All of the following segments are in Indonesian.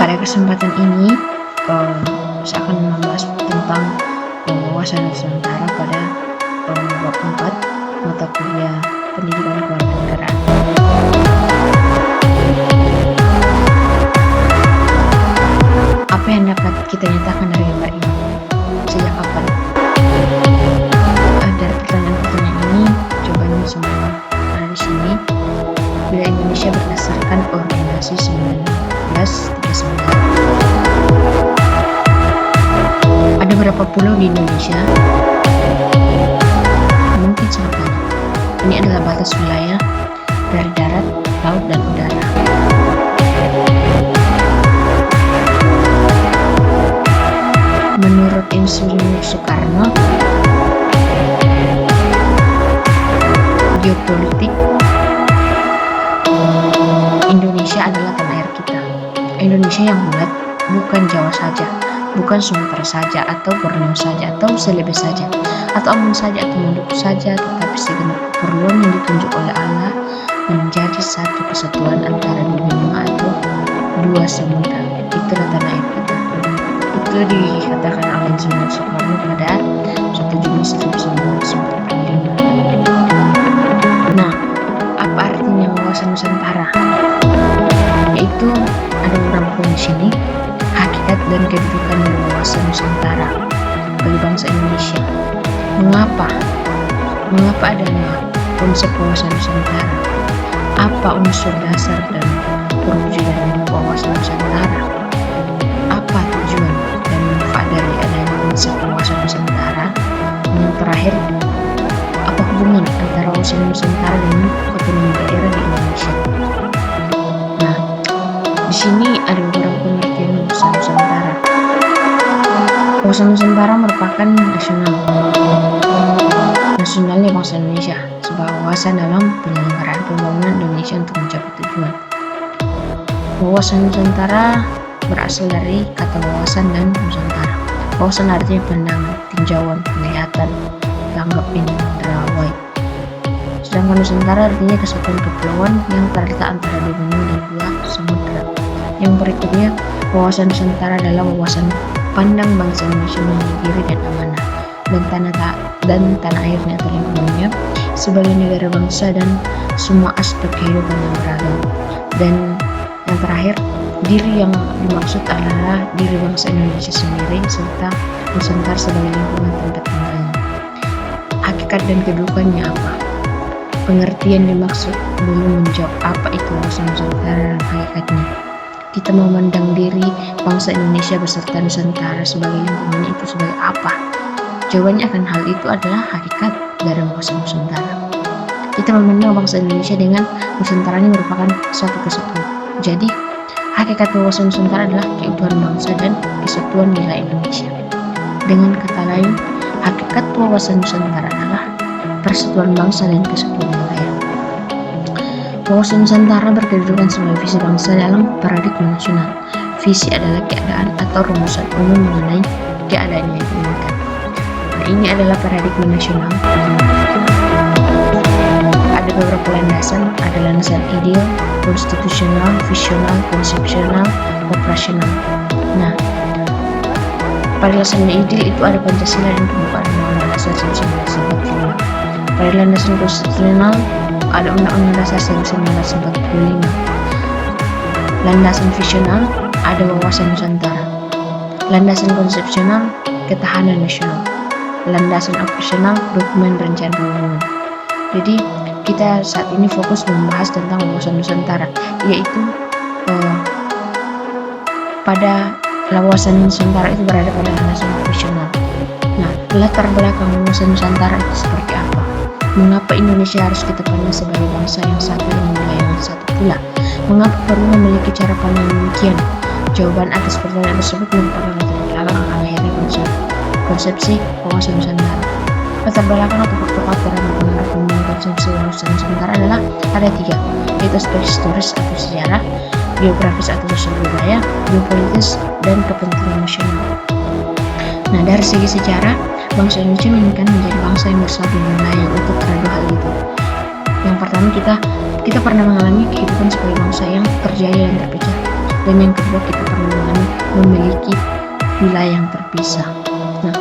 Pada kesempatan ini, saya akan membahas tentang wawasan Nusantara pada bab 4 mata kuliah pendidikan kewarganegaraan. Apa yang dapat kita nyatakan dari gambar ini? Sejak kapan? Dari pertanyaan-pertanyaan ini, jawabannya semua ada di sini. Bila Indonesia berdasarkan Ordinasi 1939. Ada berapa pulau di Indonesia? Mungkin sangat banyak. Ini adalah batas wilayah dari darat, laut, dan udara. Menurut Insinyur Soekarno, geopolitik Indonesia adalah tanah air kita. Indonesia yang bulat, bukan Jawa saja, bukan Sumatera saja, atau Borneo saja, atau Celebes saja, atau Ambon saja, atau Maluku saja, tetapi segenap keperluan yang ditunjuk oleh Allah menjadi satu kesatuan antara dua benua atau dua samudra. Itulah tanah air kita. Itu dikatakan oleh Insinyur Soekarno pada 1 Juni 1945. Nah, apa artinya wawasan Nusantara? Yaitu ada beberapa poin di sini: hakikat dan kedudukan dari wawasan Nusantara bagi bangsa Indonesia. Mengapa adanya konsep wawasan Nusantara? Apa unsur dasar dan perwujudan wawasan Nusantara? Apa tujuan dan manfaat dari adanya konsep wawasan Nusantara? Yang terakhir, apa hubungan antara wawasan Nusantara dengan otonomi daerah di Indonesia? Nah, di sini ada beberapa pengertian wawasan Nusantara. Wawasan Nusantara merupakan nasionalnya bangsa Indonesia sebagai wawasan dalam penyelenggaraan pembangunan Indonesia untuk mencapai tujuan. Wawasan Nusantara berasal dari kata wawasan dan Nusantara. Wawasan artinya pandangan, tinjauan, penglihatan, tanggap indrawai. Sedangkan Nusantara artinya kesatuan kepulauan yang terletak antara dua benua dan dua samudra. Yang berikutnya, wawasan Nusantara adalah wawasan pandang bangsa Indonesia mengenai diri dan amanah dan tanah airnya atau lingkungannya sebagai negara bangsa dan semua aspek kehidupan yang beragam. Dan yang terakhir, diri yang dimaksud adalah diri bangsa Indonesia sendiri serta Nusantara sebagai lingkungan tempat tinggalnya. Hakikat dan kedudukannya apa? Pengertian dimaksud belum menjawab apa itu wawasan Nusantara dan hakikatnya. Kita memandang diri bangsa Indonesia beserta Nusantara sebagai lingkungan itu sebagai apa? Jawabannya akan hal itu adalah hakikat dari wawasan Nusantara. Kita memandang bangsa Indonesia dengan Nusantara ini merupakan suatu kesatuan. Jadi, hakikat wawasan Nusantara adalah keutuhan bangsa dan kesatuan wilayah Indonesia. Dengan kata lain, hakikat wawasan Nusantara adalah persatuan bangsa dan kesatuan wilayah. Wawasan Nusantara berkedudukan sebagai visi bangsa dalam paradigma nasional. Visi adalah keadaan atau rumusan umum mengenai keadaan yang diinginkan. Nah, ini adalah paradigma nasional. Ada beberapa landasan, ada landasan ideal, konstitusional, visional, konsepsional, operasional. Nah, pada landasan ideal itu ada Pancasila dan pembukaan Undang-Undang Dasar 1945. Pada landasan konstitusional ada Undang-Undang Dasar 1945. Landasan visional ada wawasan Nusantara. Landasan konsepsional ketahanan nasional. Landasan operasional dokumen rencana pembangunan. Jadi kita saat ini fokus membahas tentang wawasan Nusantara, yaitu pada wawasan Nusantara itu berada pada landasan operasional. Nah, latar belakang wawasan Nusantara itu seperti apa? Mengapa Indonesia harus kita pandang sebagai bangsa yang satu dengan wilayah yang satu pula? Mengapa perlu memiliki cara pandang demikian? Jawaban atas pertanyaan tersebut merupakan latar belakang lahirnya konsepsi wawasan Nusantara. Latar belakang atau faktor-faktor yang mempengaruhi konsepsi wawasan Nusantara adalah ada 3, yaitu aspek historis atau sejarah, geografis atau sosial budaya, geopolitis, dan kepentingan nasional. Nah, dari segi sejarah, bangsa Indonesia menginginkan menjadi bangsa yang bersatu dan layak untuk kedua hal itu. Yang pertama, kita pernah mengalami kehidupan sebagai bangsa yang terjaya dan terpecah. Dan yang kedua, kita pernah memiliki wilayah yang terpisah. Nah,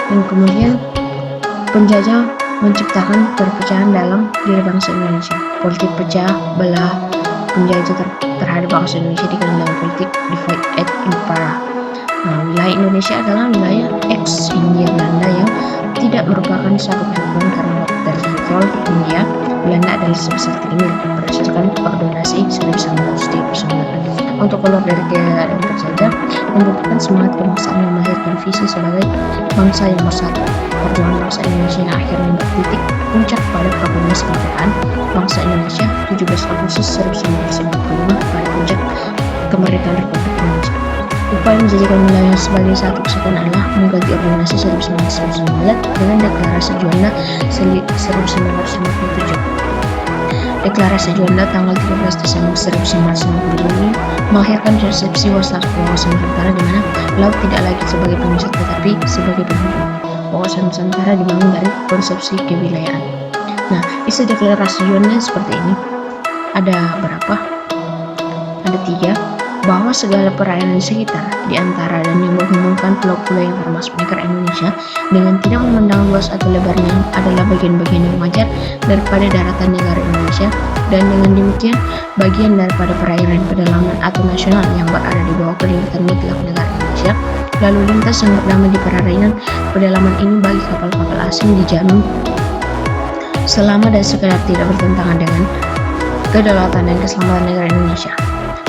dan kemudian penjajah menciptakan perpecahan dalam diri bangsa Indonesia. Politik pecah belah penjajah terhadap bangsa Indonesia dikenal dalam politik divide and impera. Nah, wilayah Indonesia adalah wilayah ex-Hindia Belanda yang tidak merupakan satu kesatuan karena dari kontrol Hindia Belanda adalah sebesar trimil berdasarkan Ordonansi 1939. Untuk keluar dari keadaan terjajah membutuhkan semangat kebangsaan yang melahirkan visi sebagai bangsa yang bersatu. Perjuangan bangsa Indonesia yang akhirnya bertitik puncak pada proklamasi kemerdekaan bangsa Indonesia 17 Agustus 1945 pada puncak kemerdekaan Republik Indonesia. Upaya menjadikan wilayah sebagai satu kesatuan adalah mengganti Ordonansi 1999 dengan Deklarasi Juanda 1957. Deklarasi Juanda tanggal 13 Desember 1995 ini melahirkan konsepsi wawasan Nusantara di mana laut tidak lagi sebagai pemisah tetapi sebagai penghubung. Wawasan Nusantara dibangun dari konsepsi kewilayahan. Nah, isi deklarasi Juanda seperti ini. Ada berapa? Ada 3. Bahwa segala perairan di sekitar, di antara dan yang menghubungkan pulau-pulau yang termasuk negara Indonesia dengan tidak memandang luas atau lebarnya adalah bagian-bagian yang wajar daripada daratan negara Indonesia, dan dengan demikian bagian daripada perairan pedalaman atau nasional yang berada di bawah kelingkutan mutlak negara Indonesia. Lalu lintas yang bernama di perairan pedalaman ini bagi kapal-kapal asing dijamin selama dan sekadar tidak bertentangan dengan kedaulatan dan keselamatan negara Indonesia.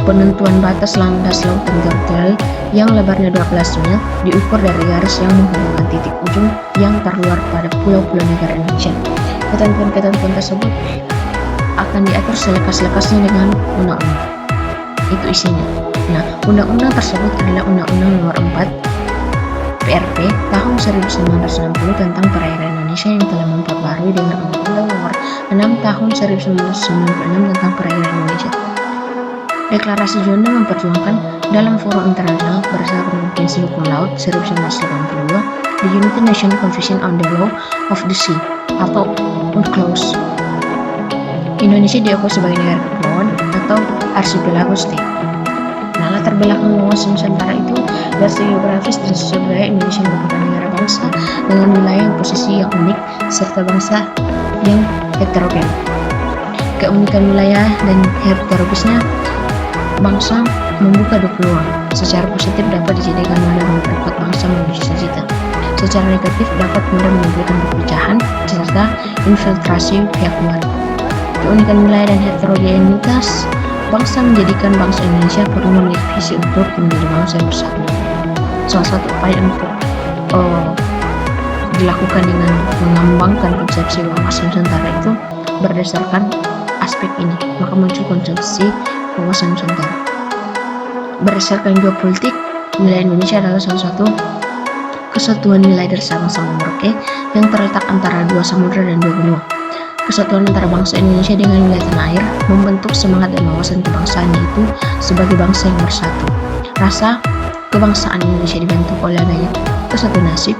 Penentuan batas landas lautan teritorial yang lebarnya 12 mil diukur dari garis yang menghubungkan titik ujung yang terluar pada pulau-pulau negara Indonesia. Ketentuan-ketentuan tersebut akan diatur selekas-lekasnya dengan undang-undang. Itu isinya. Nah, undang-undang tersebut adalah Undang-Undang Nomor 4 PRP tahun 1960 tentang perairan Indonesia yang telah memperbarui dengan Undang-Undang Nomor 6 tahun 1996 tentang perairan Indonesia. Deklarasi Juanda memperjuangkan dalam forum internasional berdasarkan Konvensi Hukum Laut 1982, the United Nations Convention on the Law of the Sea atau UNCLOS. Indonesia diakui sebagai negara kepulauan atau archipelago state. Nah, latar belakang wawasan Nusantara itu dari segi geografis dan sosial budaya, Indonesia merupakan negara bangsa dengan wilayah yang posisi yang unik serta bangsa yang heterogen. Keunikan wilayah dan heterogenisnya bangsa membuka 2 peluang. Secara positif dapat dijadikan wadah memperkuat bangsa menuju cita-cita. Secara negatif dapat mudah menimbulkan perpecahan serta infiltrasi pihak luar. Keunikan wilayah dan heterogenitas bangsa menjadikan bangsa Indonesia perlu memiliki visi untuk menjadi bangsa yang bersatu. Salah satu upaya untuk dilakukan dengan mengembangkan konsepsi wawasan Nusantara itu berdasarkan aspek ini, maka muncul konsepsi wawasan Nusantara. Berdasarkan geopolitik, wilayah Indonesia adalah salah satu kesatuan wilayah dari Sabang sampai Merauke yang terletak antara 2 samudra dan 2 benua. Kesatuan antara bangsa Indonesia dengan wilayah tanah air membentuk semangat dan wawasan kebangsaan, yaitu sebagai bangsa yang bersatu. Rasa kebangsaan Indonesia dibentuk oleh adanya kesatuan nasib,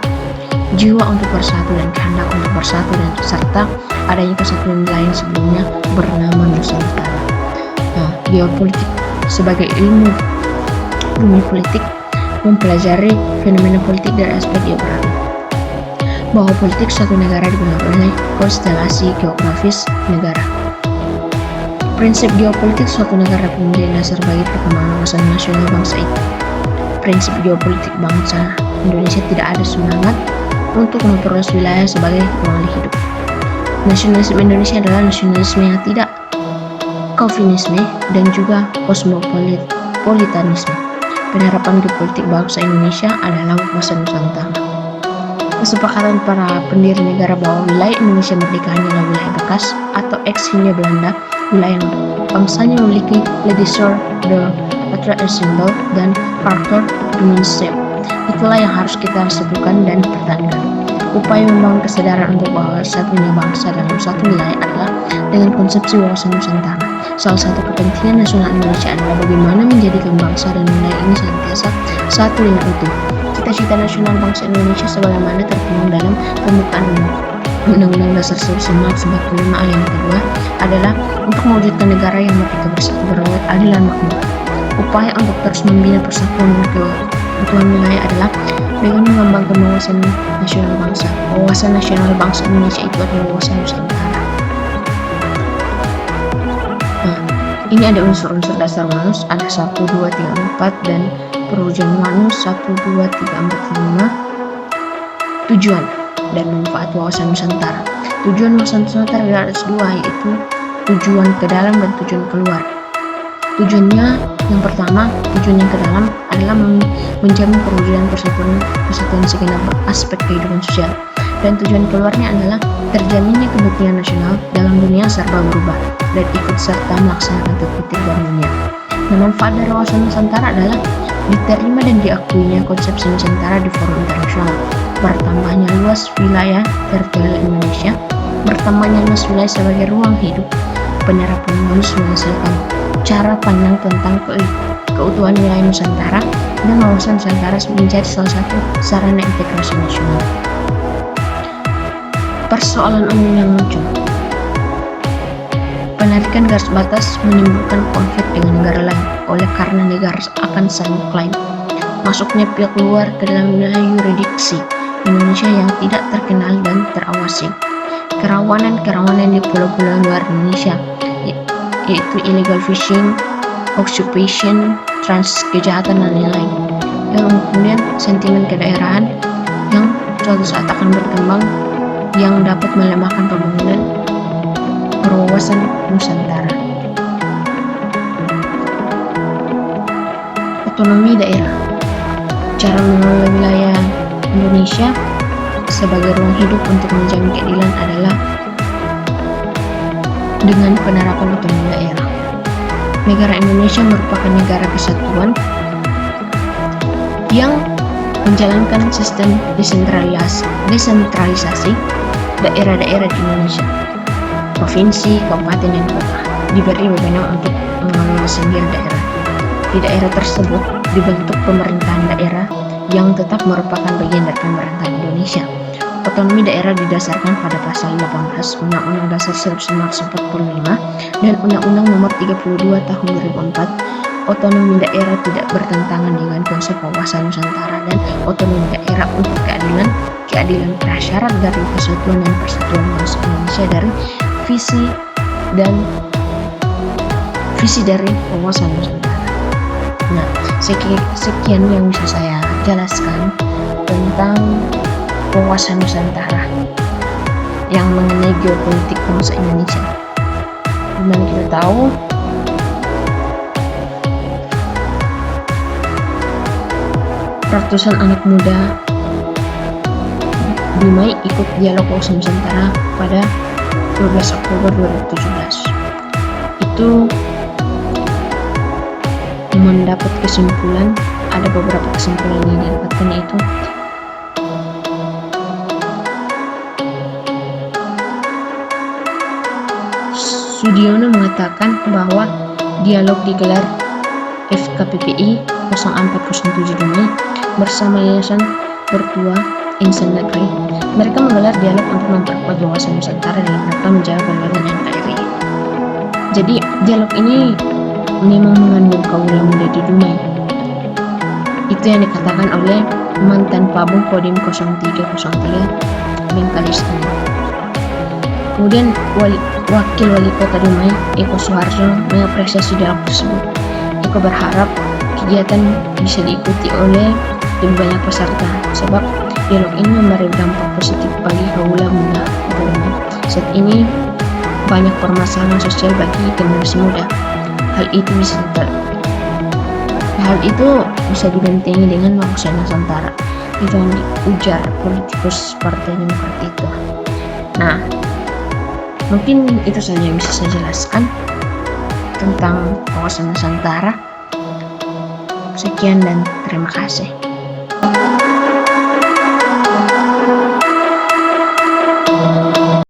jiwa untuk bersatu dan kehendak untuk bersatu, dan serta adanya kesatuan lain sebelumnya bernama Nusantara. Nah, geopolitik sebagai ilmu politik mempelajari fenomena politik dari aspek geografi. Bahwa politik suatu negara dibentuk oleh konstelasi geografis negara. Prinsip geopolitik suatu negara menjadi dasar bagi perkembangan wawasan nasional bangsa itu. Prinsip geopolitik bangsa Indonesia tidak ada semangat untuk memperluas wilayah sebagai ruang hidup. Nasionalisme Indonesia adalah nasionalisme yang tidak kaufinisme dan juga kosmopolitanisme. Penerapan geopolitik bangsa Indonesia adalah wawasan Nusantara. Kesepakatan para pendiri negara bahwa wilayah Indonesia merdeka hanyalah wilayah bekas atau ex-Hindia Belanda, wilayah yang bangsanya memiliki legislature, the patriot symbol, dan charter dominion. Itulah yang harus kita satukan dan pertahankan. Upaya membangun kesadaran untuk bahwa satunya bangsa dalam satu wilayah adalah dengan konsepsi wawasan Nusantara. Salah satu kepentingan nasional Indonesia adalah bagaimana menjadikan bangsa dan wilayah ini senantiasa satu dengan utuh. Cita-cita nasional bangsa Indonesia sebagaimana terkandung dalam pembukaan umum Undang-Undang Dasar 1945 yang kedua adalah untuk mewujudkan negara yang merdeka, bersatu, beradab, adil dan makmur. Upaya untuk terus membina persatuan dan keutuhan wilayah adalah dengan mengembangkan wawasan nasional bangsa. Wawasan nasional bangsa Indonesia itu adalah wawasan Nusantara. Nah, ini ada unsur-unsur dasar UNANUS, ada 1, 2, 3, 4 dan perwujudan UNANUS 1, 2, 3, 4, 5. Tujuan dan manfaat wawasan Nusantara. Tujuan wawasan Nusantara adalah ada dua, yaitu tujuan ke dalam dan tujuan keluar. Tujuannya yang pertama, tujuan yang ke dalam adalah menjamin perwujudan persatuan segenap aspek kehidupan sosial, dan tujuan keluarnya adalah terjaminnya kepentingan nasional dalam dunia serba berubah dan ikut serta melaksanakan tertib dalam dunia. Nah, manfaat dari wawasan Nusantara adalah diterima dan diakuinya konsepsi Nusantara di forum internasional, bertambahnya luas wilayah teritorial Indonesia, bertambahnya luas wilayah sebagai ruang hidup, penerapan UNANUS menghasilkan cara pandang tentang keutuhan wilayah Nusantara, dan wawasan Nusantara menjadi salah satu sarana integrasi nasional. Persoalan umum yang muncul: penarikan garis batas menimbulkan konflik dengan negara lain oleh karena negara akan saling klaim masuknya pihak luar ke dalam wilayah yurisdiksi Indonesia yang tidak terkenal dan terawasi. Kerawanan di pulau-pulau luar Indonesia, yaitu illegal fishing, occupation, kejahatan dan lain-lain. Dan kemudian sentimen kedaerahan yang suatu saat akan berkembang yang dapat melemahkan pembangunan berwawasan Nusantara. Otonomi daerah. Cara mengelola wilayah Indonesia sebagai ruang hidup untuk menjamin keadilan adalah dengan penerapan otonomi daerah. Negara Indonesia merupakan negara kesatuan yang menjalankan sistem desentralisasi daerah-daerah di Indonesia. Provinsi, kabupaten, dan kota diberi wewenang untuk mengelola sendiri daerah. Di daerah tersebut dibentuk pemerintahan daerah yang tetap merupakan bagian dari pemerintahan Indonesia. Otonomi daerah didasarkan pada pasal 18 Undang-Undang Dasar 1945 dan Undang-Undang Nomor 32 Tahun 2004. Otonomi daerah tidak bertentangan dengan konsep wawasan Nusantara dan otonomi daerah untuk keadilan prasyarat dari kesatuan dan persatuan bangsa Indonesia dari visi dari wawasan Nusantara. Nah, sekian yang bisa saya jelaskan tentang wawasan Nusantara yang mengenai geopolitik bangsa Indonesia. Dimana kita tahu ratusan anak muda di Mei ikut dialog wawasan Nusantara pada 12 Oktober 2017. Itu mendapat kesimpulan, ada beberapa kesimpulan yang didapatkan, yaitu Sudiono mengatakan bahwa dialog digelar FKPPI 0407 Dumai bersama Yayasan Mertua Insan Negeri. Mereka menggelar dialog untuk memperkuat wawasan Nusantara dalam rangka menjaga kedaulatan NKRI. Jadi dialog ini memang mengandung kaula muda di Dumai. Itu yang dikatakan oleh mantan Pabung Kodim 0303 Bengkalis. Kemudian Wakil Wali Kota Dumai, Eko Suharjo, mengapresiasi dialog tersebut. Eko berharap kegiatan bisa diikuti oleh lebih banyak peserta, sebab dialog ini memberi dampak positif bagi kaula muda Dumai. Saat ini banyak permasalahan sosial bagi generasi muda. Hal itu bisa dibentengi dengan wawasan Nusantara. Itu yang diujar politikus Partai Demokrat itu. Nah, mungkin itu saja yang bisa saya jelaskan tentang wawasan Nusantara. Sekian dan terima kasih.